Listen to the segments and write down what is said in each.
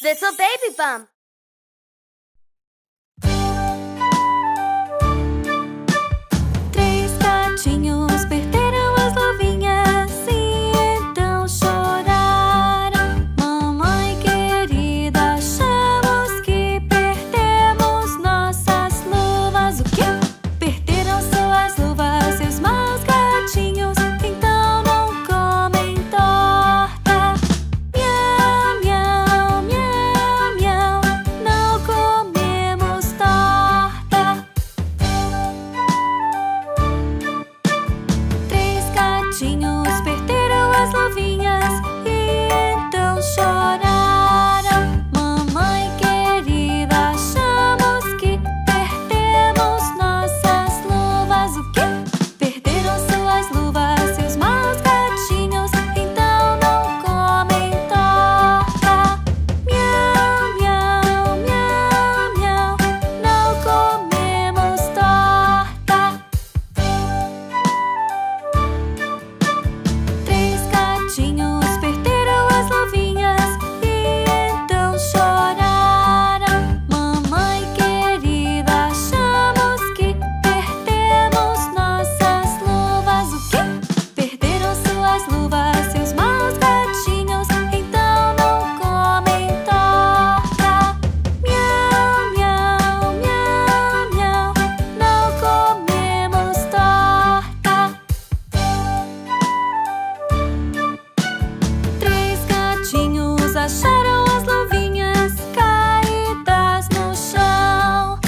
Little Baby Bum. Três gatinhos perderam as luvinhas e então choraram. Mamãe querida, achamos que perdemos nossas luvas. O quê? Perderam suas luvas, seus maus gatinhos, então não comem torta. Miau, miau, miau, miau, não comemos torta. Três gatinhos perderam as luvinhas e então choraram. Mamãe querida, achamos que perdemos nossas luvas. O quê? Perderam suas luvas, seus maus gatinhos, então não comem torta. Miau, miau, miau, miau, não comemos torta. Três gatinhos perderam as luvinhas e então choraram. Mamãe querida, achamos que perdemos nossas luvas. O quê? Perderam suas luvas, seus maus gatinhos, então não comem torta. Miau, miau, miau, miau, não comemos torta. Três gatinhos acharam as luvinhas caídas no chão.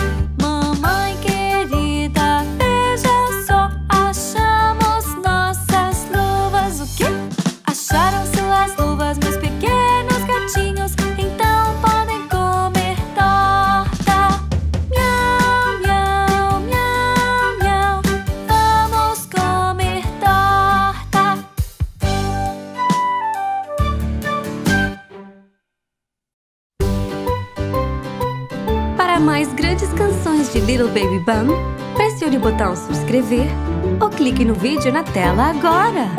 Mamãe querida, veja só, achamos nossas luvas. O quê? Acharam suas luvas, meus pequenos gatinhos, então podem comer torta. Miau, miau, miau, miau, vamos comer torta. Para mais grandes canções de Little Baby Bum, pressione o botão subscrever ou clique no vídeo na tela agora.